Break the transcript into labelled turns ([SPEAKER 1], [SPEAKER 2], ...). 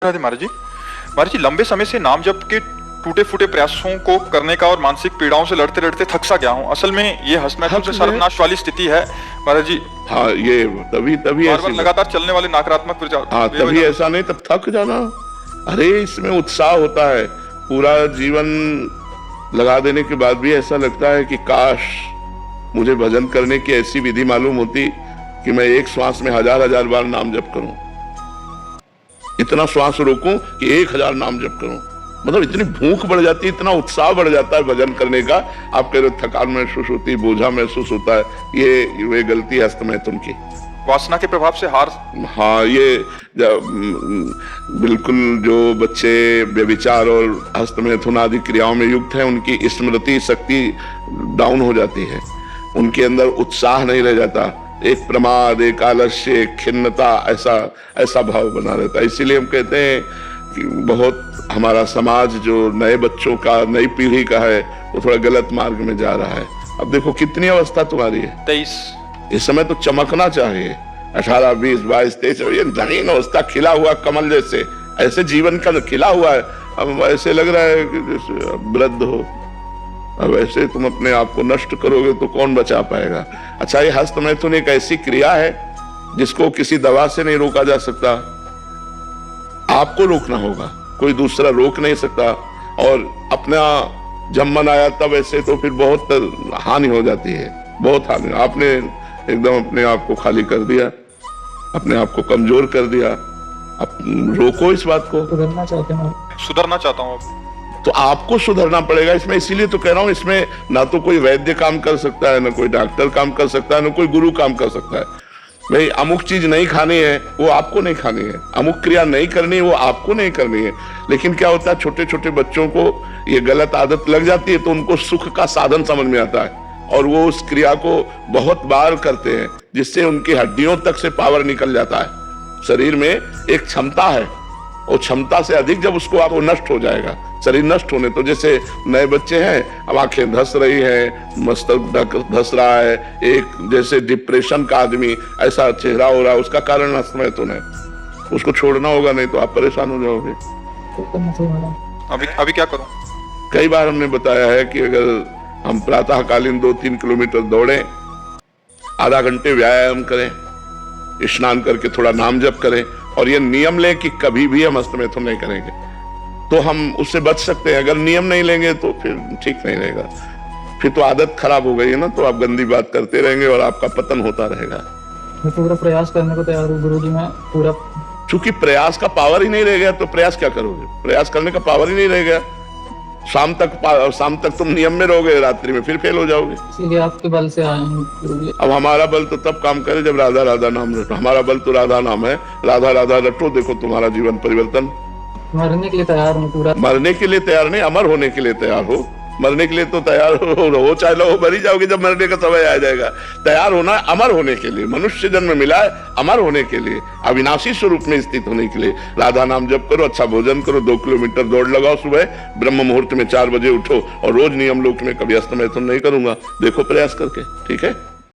[SPEAKER 1] राधे महाराज जी लंबे समय से नाम जप के टूटे फूटे प्रयासों को करने का और मानसिक पीड़ाओं से लड़ते लड़ते थक सा गया हूँ। असल में ये हस्तमैथुन से सर्वनाश वाली स्थिति है महाराज जी।
[SPEAKER 2] हाँ, ये तभी
[SPEAKER 1] बार लगातार चलने वाले नकारात्मक विचार।
[SPEAKER 2] हाँ, तभी ऐसा नहीं तब थक जाना। अरे इसमें उत्साह होता है, पूरा जीवन लगा देने के बाद भी ऐसा लगता है कि काश मुझे भजन करने की ऐसी विधि मालूम होती कि मैं एक श्वास में हजार बार नाम जप करूं, इतना श्वास रोकूं कि 1000 नाम जप करूं। मतलब इतनी भूख बढ़ जाती है, इतना उत्साह बढ़ जाता है भजन करने का। आप कह रहे थकान महसूस होती है, बोझा महसूस होता है, ये गलती है हस्तमैथुन की।
[SPEAKER 1] वासना के प्रभाव से हार।
[SPEAKER 2] हाँ, ये बिल्कुल जो बच्चे व्यभिचार और हस्तमैथुन आदि क्रियाओं में युक्त हैं, उनकी स्मृति शक्ति डाउन हो जाती है, उनके अंदर उत्साह नहीं रह जाता, एक प्रमाद, एक आलस्य, एक खिन्नता, ऐसा भाव बना रहता है। इसीलिए हम कहते हैं कि बहुत हमारा समाज जो नए बच्चों का, नई पीढ़ी का है, वो थोड़ा गलत मार्ग में जा रहा है। अब देखो कितनी अवस्था तुम्हारी है,
[SPEAKER 1] 23।
[SPEAKER 2] इस समय तो चमकना चाहिए, 18, 20, 22, 23, ये नवीन अवस्था, खिला हुआ कमल जैसे, ऐसे जीवन का खिला हुआ है। अब ऐसे लग रहा है कि जैसे वृद्ध हो। अब ऐसे तुम अपने आप को नष्ट करोगे तो कौन बचा पाएगा। अच्छा, ये हस्तमैथुन एक ऐसी क्रिया है जिसको किसी दवा से नहीं रोका जा सकता, आपको रोकना होगा, कोई दूसरा रोक नहीं सकता। और अपना जब मन आया तब ऐसे तो फिर बहुत हानि हो जाती है, बहुत हानि। आपने एकदम अपने आप को खाली कर दिया, अपने आप को कमजोर कर दिया। अब रोको इस बात को।
[SPEAKER 1] सुधरना चाहता हूँ
[SPEAKER 2] तो आपको सुधरना पड़ेगा इसमें। इसीलिए तो कह रहा हूं, इसमें ना तो कोई वैद्य काम कर सकता है, ना कोई डॉक्टर काम कर सकता है, ना कोई गुरु काम कर सकता है। भाई अमुक चीज नहीं खानी है, वो आपको नहीं खानी है, अमुक क्रिया नहीं करनी है, वो आपको नहीं करनी है। लेकिन क्या होता है, छोटे छोटे बच्चों को ये गलत आदत लग जाती है तो उनको सुख का साधन समझ में आता है और वो उस क्रिया को बहुत बार करते हैं, जिससे उनकी हड्डियों तक से पावर निकल जाता है। शरीर में एक क्षमता है, और क्षमता से अधिक जब उसको आप नष्ट हो जाएगा, शरीर नष्ट होने। तो जैसे नए बच्चे हैं, अब आंखें धस रही है, मस्तक धस रहा है, एक जैसे डिप्रेशन का आदमी ऐसा चेहरा हो रहा है, उसका कारण हस्तमैथुन है। उसको छोड़ना होगा, नहीं तो आप परेशान हो जाओगे।
[SPEAKER 1] अभी क्या करूं?
[SPEAKER 2] कई बार हमने बताया है कि अगर हम प्रातःकालीन 2-3 किलोमीटर दौड़ें, आधा घंटे व्यायाम करें, स्नान करके थोड़ा नाम जप करें, और ये नियम लें कि कभी भी हम हस्तमैथुन नहीं करेंगे, तो हम उससे बच सकते हैं। अगर नियम नहीं लेंगे तो फिर ठीक नहीं रहेगा, फिर तो आदत खराब हो गई है ना, तो आप गंदी बात करते रहेंगे और आपका पतन होता रहेगा।
[SPEAKER 3] मैं पूरा प्रयास करने को तैयार हूँ गुरुजी, मैं पूरा।
[SPEAKER 2] चूंकि प्रयास का पावर ही नहीं रह गया तो प्रयास क्या करोगे? प्रयास करने का पावर ही नहीं रह गया। शाम तक तुम नियम में रहोगे, रात्रि में फिर फेल हो जाओगे।
[SPEAKER 3] इसीलिए आपके बल से आए हैं गुरुजी।
[SPEAKER 2] अब हमारा बल तो तब काम करे जब राधा राधा नाम रटो। हमारा बल तो राधा नाम है, राधा राधा रटो, देखो तुम्हारा जीवन परिवर्तन।
[SPEAKER 3] मरने के लिए तैयार हूँ पूरा।
[SPEAKER 2] मरने के लिए तैयार नहीं, अमर होने के लिए तैयार हो। मरने के लिए तो तैयार हो, चाहे लो मर ही जाओगे जब मरने का समय आ जाएगा। तैयार होना है अमर होने के लिए, मनुष्य जन्म मिला है अमर होने के लिए, अविनाशी स्वरूप में स्थित होने के लिए। राधा नाम जप करो, अच्छा भोजन करो, 2 किलोमीटर दौड़ लगाओ, सुबह ब्रह्म मुहूर्त में 4 बजे उठो, और रोज नियम लोक में कभी हस्तमैथुन नहीं करूंगा, देखो प्रयास करके, ठीक है।